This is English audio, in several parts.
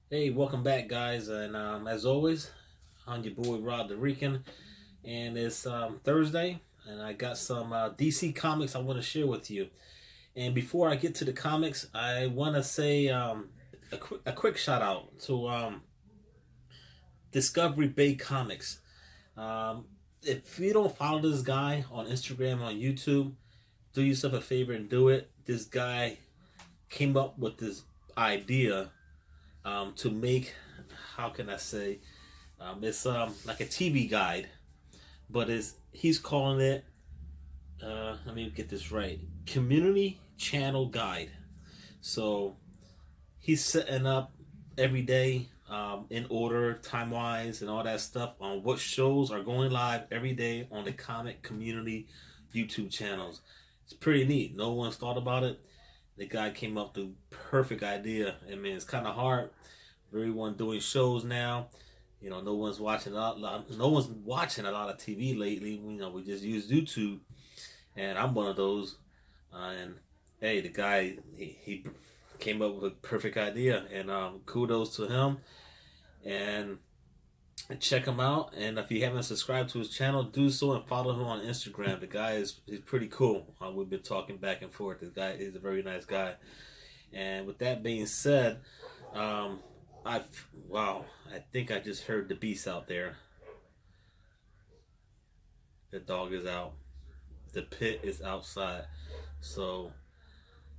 Hey, welcome back, guys. And as always, I'm your boy Rod the Rican, and it's Thursday, and I got some DC comics I want to share with you. And before I get to the comics, I want to say a quick shout out to Discovery Bay Comics. Um, if you don't follow this guy on Instagram, on YouTube, do yourself a favor and do it. This guy came up with this idea to make, how can I say, it's like a TV guide, but he's calling it. Let me get this right. Community channel guide. So he's setting up every day in order, time wise, and all that stuff on what shows are going live every day on the comic community YouTube channels. It's pretty neat. No one's thought about it. The guy came up with the perfect idea. I mean, it's kind of hard. Everyone doing shows now. You know, no one's watching a lot. No one's watching a lot of TV lately. You know, we just use YouTube, and I'm one of those. And hey, the guy he came up with a perfect idea, and kudos to him. And check him out. And if you haven't subscribed to his channel, do so and follow him on Instagram. The guy is he's pretty cool. We've been talking back and forth. The guy is a very nice guy. And with that being said, um, wow, I think I just heard the beast out there. The dog is out. The pit is outside. So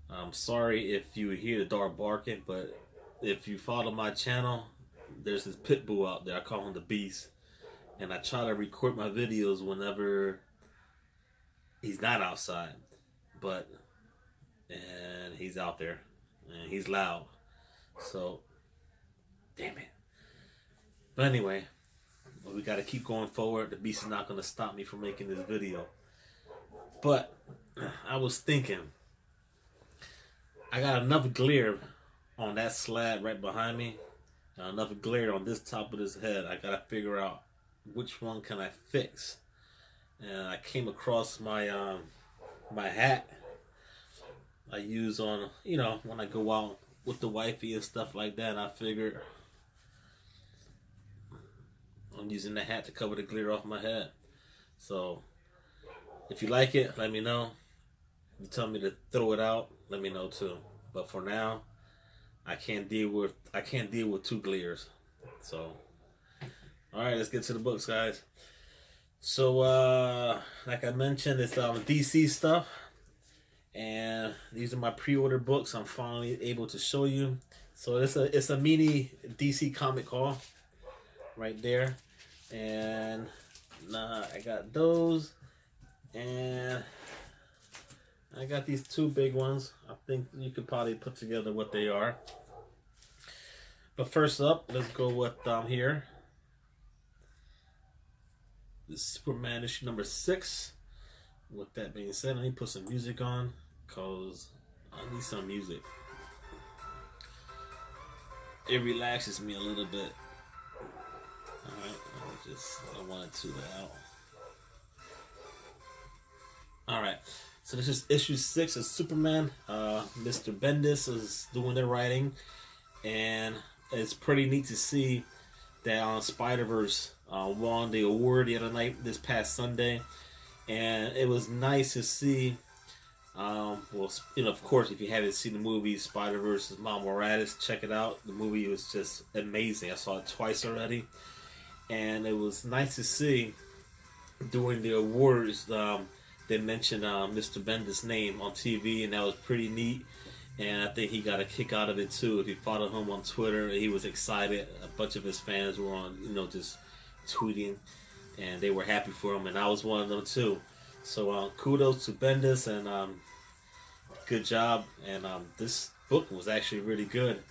I'm sorry if you hear the dog barking, but if you follow my channel, there's this pit bull out there. I call him the beast, and I try to record my videos whenever he's not outside. But and he's out there, and he's loud. So damn it. But anyway, we got to keep going forward. The beast is not going to stop me from making this video. But I was thinking, I got enough glare on that slab right behind me, and enough glare on this top of his head. I got to figure out which one can I fix. And I came across my hat I use on, when I go out with the wifey and stuff like that. And I figured I'm using the hat to cover the glare off my head. So if you like it, let me know. If you tell me to throw it out, let me know too. But for now, I can't deal with two glares. So all right, let's get to the books, guys. So like I mentioned, it's DC stuff, and these are my pre-order books. I'm finally able to show you. So it's a mini DC comic haul right there, and I got those, and I got these two big ones. I think you could probably put together what they are. But first up, let's go with here. This Superman issue number 6. With that being said, I need to put some music on because I need some music. It relaxes me a little bit. Alright, I wanted to out. Alright, so this is issue 6 of Superman. Mr. Bendis is doing the writing, and it's pretty neat to see that Spider-Verse won the award the other night, this past Sunday, and it was nice to see. Well, of course, if you haven't seen the movie Spider-Verse Miles Morales, check it out. The movie was just amazing. I saw it twice already, and it was nice to see during the awards. They mentioned Mr. Bendis' name on TV, and that was pretty neat. And I think he got a kick out of it too. If you follow him on Twitter, he was excited. A bunch of his fans were on, just tweeting, and they were happy for him, and I was one of them too. So kudos to Bendis, and good job. And this book was actually really good.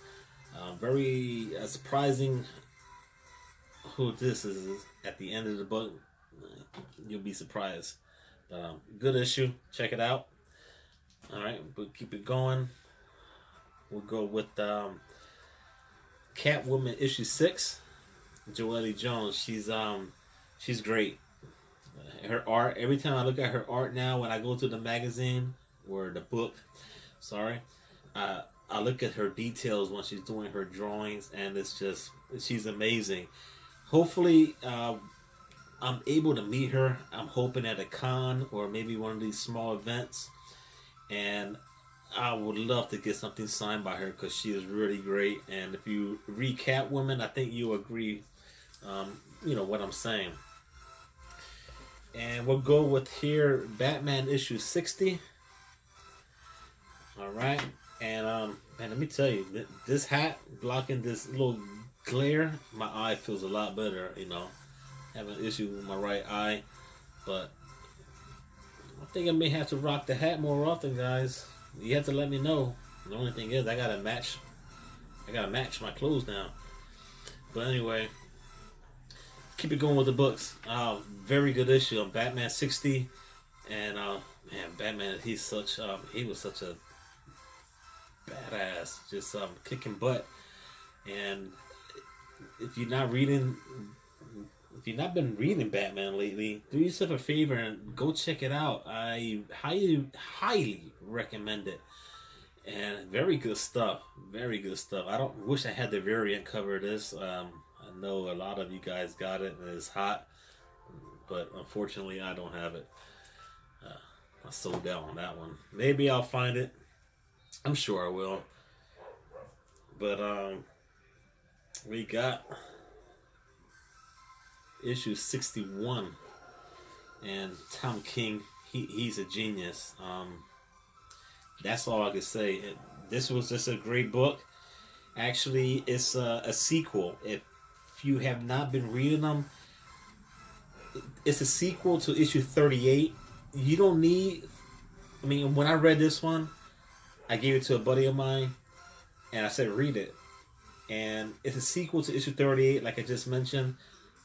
Very surprising who this is at the end of the book. You'll be surprised. Good issue. Check it out. All right, we'll keep it going. We'll go with Catwoman issue 6. Joelle Jones. She's great. Her art. Every time I look at her art now, when I go to the magazine or the book, sorry, I look at her details when she's doing her drawings, and it's just, she's amazing. Hopefully, I'm able to meet her. I'm hoping at a con or maybe one of these small events, and I would love to get something signed by her because she is really great. And if you read Catwoman, I think you agree, what I'm saying. And we'll go with here Batman issue 60. All right, and man, let me tell you, this hat blocking this little glare, my eye feels a lot better. I have an issue with my right eye, but I think I may have to rock the hat more often, guys. You have to let me know. The only thing is, I gotta match my clothes now. But anyway, keep it going with the books. Very good issue on Batman 60, and man, Batman, he was such a badass, just kicking butt. And if you've not been reading Batman lately, do yourself a favor and go check it out. I highly recommend it. And very good stuff. Very good stuff. I don't wish I had the variant cover of this. I know a lot of you guys got it and it's hot, but unfortunately I don't have it. I sold out on that one. Maybe I'll find it. I'm sure I will. But we got issue 61, and Tom King, he's a genius. That's all I can say. This was just a great book. Actually, it's a sequel. If you have not been reading them, it's a sequel to issue 38. You don't need, when I read this one, I gave it to a buddy of mine, and I said, read it. And it's a sequel to issue 38, like I just mentioned,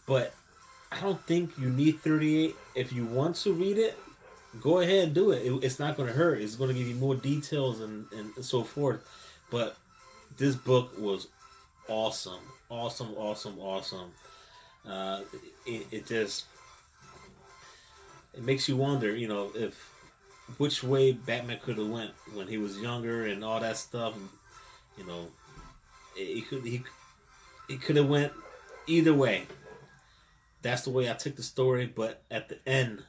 but I don't think you need 38. If you want to read it, go ahead and do it. It's not going to hurt. It's going to give you more details and so forth. But this book was awesome. Awesome, awesome, awesome. It just, it makes you wonder, if which way Batman could have went when he was younger and all that stuff. He could have went either way. That's the way I took the story, but at the end,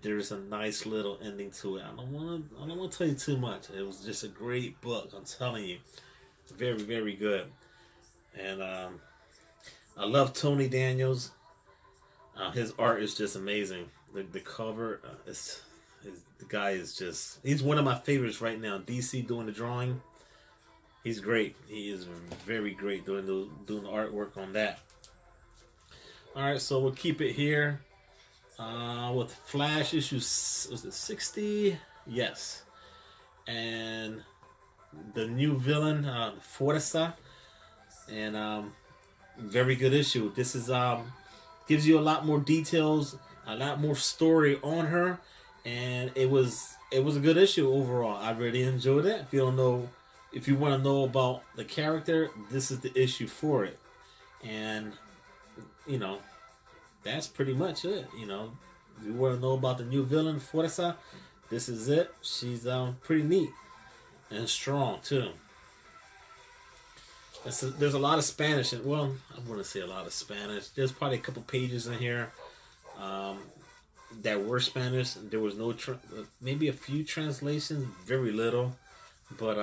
there's a nice little ending to it. I don't want to tell you too much. It was just a great book. I'm telling you, very, very good. And I love Tony Daniels. His art is just amazing. The cover, the guy is he's one of my favorites right now. DC doing the drawing. He's great. He is very great doing the artwork on that. Alright, so we'll keep it here with Flash issue, was it 60? Yes. And the new villain, Forza. And very good issue. This is gives you a lot more details, a lot more story on her, and it was a good issue overall. I really enjoyed it. If you want to know about the character, this is the issue for it. And that's pretty much it. You want to know about the new villain, Forza, this is it. She's pretty neat and strong too. There's a lot of Spanish, and I wouldn't say a lot of Spanish. There's probably a couple pages in here that were Spanish. There was maybe a few translations, very little, but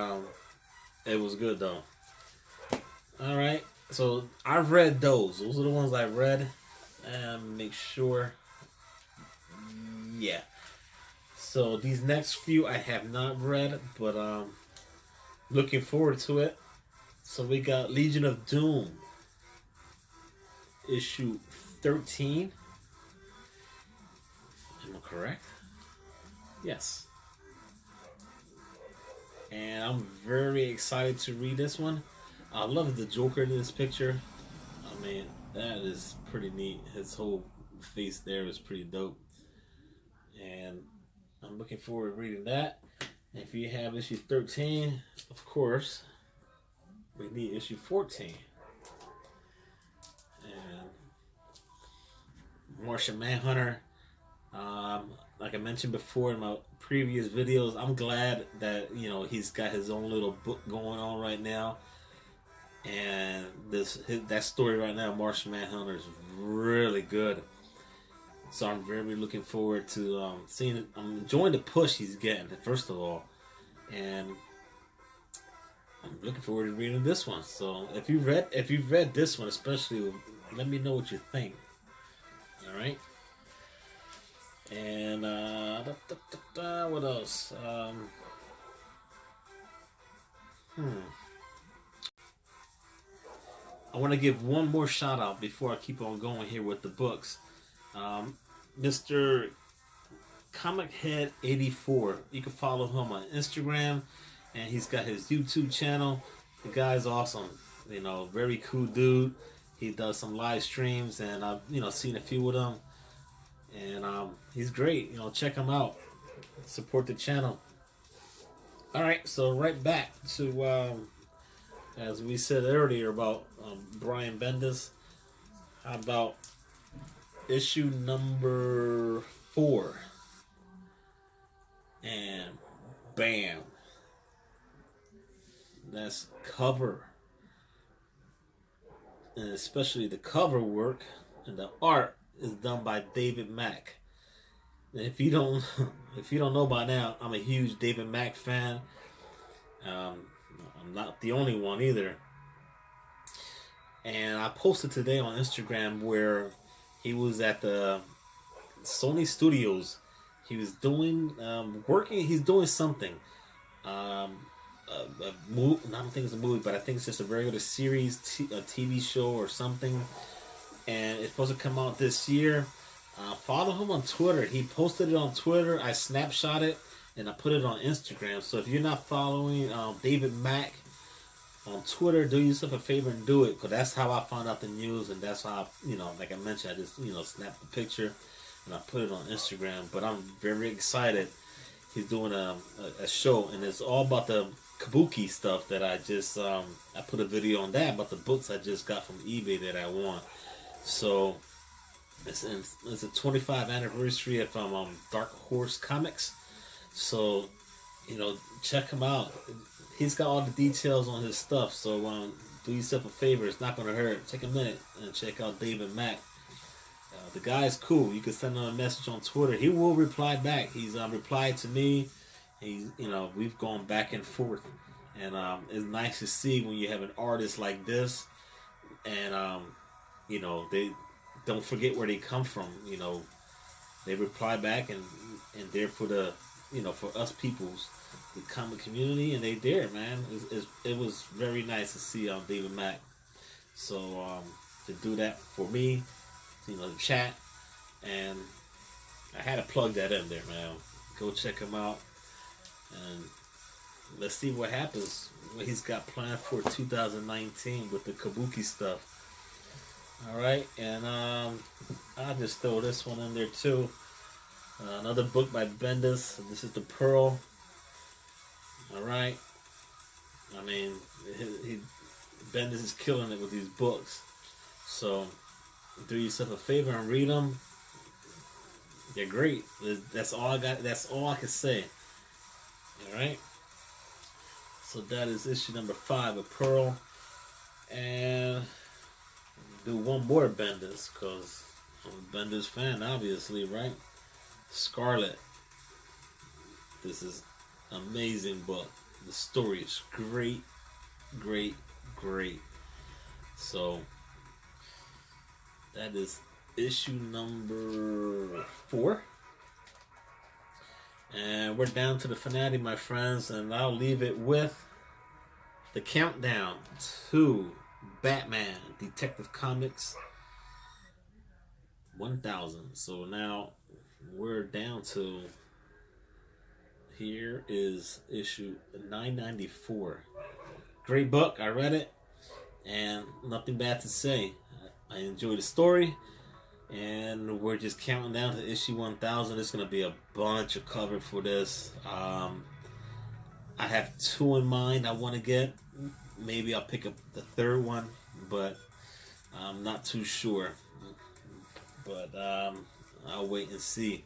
it was good though. All right, so I've read those. Those are the ones I read. Make sure. Yeah. So these next few I have not read, but looking forward to it. So we got Legion of Doom, issue 13. Am I correct? Yes. And I'm very excited to read this one. I love the Joker in this picture. That is pretty neat. His whole face there is pretty dope. And I'm looking forward to reading that. And if you have issue 13, of course, we need issue 14. And Martian Manhunter. like I mentioned before in my previous videos, I'm glad that he's got his own little book going on right now, and that story right now, Martian Manhunter, is really good. So I'm very looking forward to seeing it. I'm enjoying the push he's getting, first of all, and I'm looking forward to reading this one. So if you've read this one, especially, let me know what you think. All right. And what else? I want to give one more shout out before I keep on going here with the books. Mr. Comichead84. You can follow him on Instagram, and he's got his YouTube channel. The guy's awesome. Very cool dude. He does some live streams, and I've seen a few of them, and he's great. Check him out. Support the channel. All right, so right back to as we said earlier about Brian Bendis. How about issue number 4? And bam, that's cover, and especially the cover work and the art is done by David Mack. And if you don't know by now, I'm a huge David Mack fan. I'm not the only one either. And I posted today on Instagram where he was at the Sony Studios. He was doing working. He's doing something. I don't think it's a movie, but I think it's just a regular series, a TV show or something. And it's supposed to come out this year. Follow him on Twitter. He posted it on Twitter. I snapshot it and I put it on Instagram. So if you're not following David Mack on Twitter, do yourself a favor and do it, because that's how I found out the news, and that's how like I mentioned, I just snapped the picture and I put it on Instagram. But I'm very excited. He's doing a show, and it's all about the kabuki stuff that I just I put a video on that about the books I just got from eBay that I want. So it's a 25th anniversary of Dark Horse Comics. So check him out. He's got all the details on his stuff. So do yourself a favor. It's not going to hurt. Take a minute and check out David Mack. The guy's cool. You can send him a message on Twitter. He will reply back. He's replied to me. He's we've gone back and forth, and it's nice to see when you have an artist like this, and they don't forget where they come from. They reply back, and they're for the for us peoples, the comic community, and they there, man. It was very nice to see David Mack. So to do that for me, the chat, and I had to plug that in there, man. Go check him out, and let's see what happens, what he's got planned for 2019 with the kabuki stuff. All right, and I'll just throw this one in there too. Another book by Bendis. This is The Pearl. All right. I mean, Bendis is killing it with these books. So do yourself a favor and read them. They're great. That's all I got. That's all I can say. All right. So that is issue number 5 of Pearl, and do one more Bendis, because I'm a Bendis fan, obviously, right? Scarlet. This is an amazing book. The story is great, great, great. So that is issue number 4. And we're down to the finale, my friends, and I'll leave it with the countdown to Batman Detective Comics 1000. So now we're down to, here is issue 994. Great book. I read it, and nothing bad to say. I enjoyed the story, and we're just counting down to issue 1000. There's going to be a bunch of cover for this. I have 2 in mind I want to get. Maybe I'll pick up the 3rd one, but I'm not too sure. But I'll wait and see.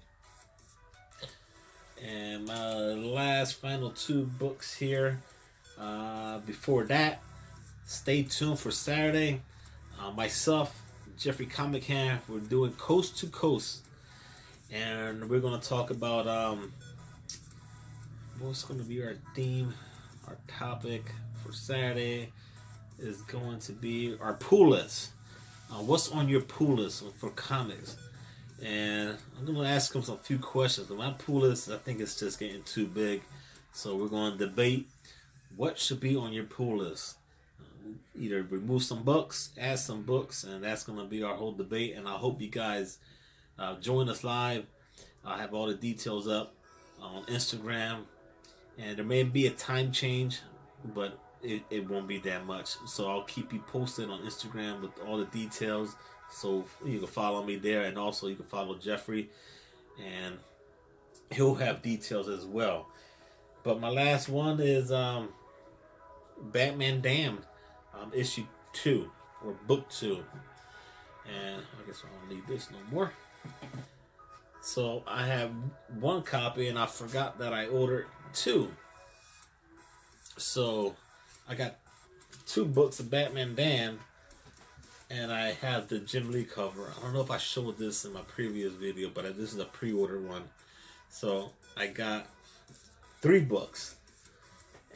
And my last final two books here. Before that, stay tuned for Saturday. Myself, Jeffrey Comic Hand, we're doing Coast to Coast, and we're gonna talk about what's gonna be our theme, our topic for Saturday is going to be our pull list. What's on your pull list for comics? And I'm going to ask them a few questions. My pull list, I think it's just getting too big. So we're going to debate what should be on your pull list. Either remove some books, add some books, and that's going to be our whole debate. And I hope you guys join us live. I'll have all the details up on Instagram. And there may be a time change, but it won't be that much. So I'll keep you posted on Instagram with all the details. So you can follow me there, and also you can follow Jeffrey, and he'll have details as well. But my last one is Batman Damned, issue 2 or book 2, and I guess I don't need this no more. So I have one copy, and I forgot that I ordered 2. So I got 2 books of Batman Damned. And I have the Jim Lee cover. I don't know if I showed this in my previous video, but this is a pre-order one. So I got 3 books.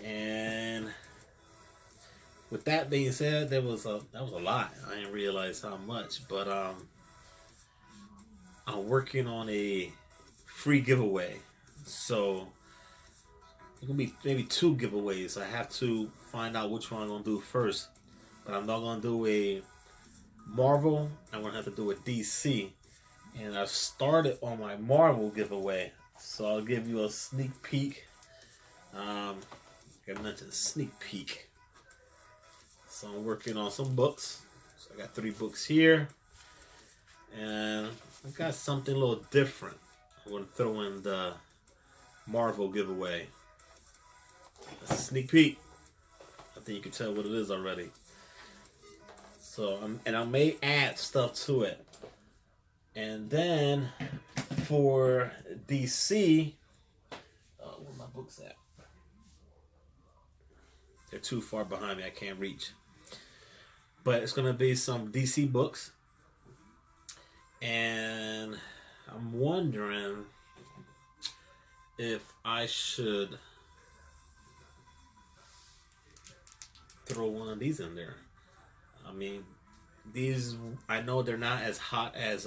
And with that being said, that was a lot. I didn't realize how much. But I'm working on a free giveaway. So it's gonna be maybe 2 giveaways. I have to find out which one I'm gonna do first. But I'm not gonna do a Marvel, I'm gonna have to do a DC, and I've started on my Marvel giveaway, so I'll give you a sneak peek. I mentioned sneak peek. So I'm working on some books. So I got 3 books here, and I got something a little different. I'm gonna throw in the Marvel giveaway. That's a sneak peek. I think you can tell what it is already. So, and I may add stuff to it. And then for DC, where my books at? They're too far behind me, I can't reach. But it's gonna be some DC books. And I'm wondering if I should throw one of these in there. I mean, these, I know they're not as hot as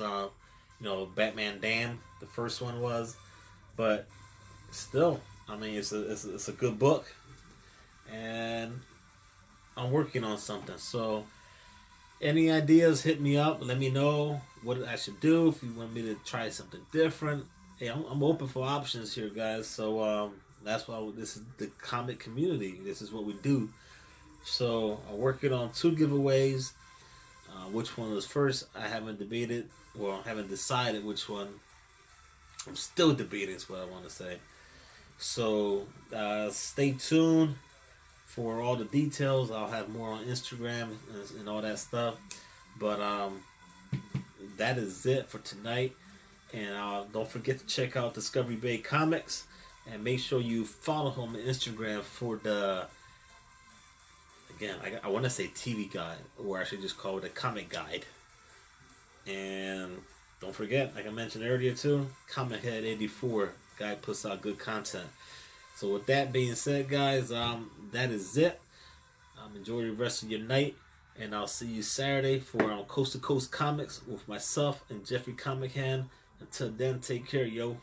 Batman Damned, the first one was, but still, I mean, it's a good book, and I'm working on something. So any ideas, hit me up. Let me know what I should do. If you want me to try something different, hey, I'm open for options here, guys. So that's why this is the comic community. This is what we do. So I'm working on 2 giveaways. Which one was first, I haven't debated. Well, I haven't decided which one. I'm still debating is what I want to say. So stay tuned for all the details. I'll have more on Instagram and all that stuff. But that is it for tonight. And don't forget to check out Discovery Bay Comics. And make sure you follow him on Instagram for the... Again, I want to say TV guide, or I should just call it a comic guide. And don't forget, like I mentioned earlier too, Comic Head 84 guy puts out good content. So with that being said, guys, that is it. Enjoy the rest of your night, and I'll see you Saturday for Coast to Coast Comics with myself and Jeffrey Comic Hand. Until then, take care, yo.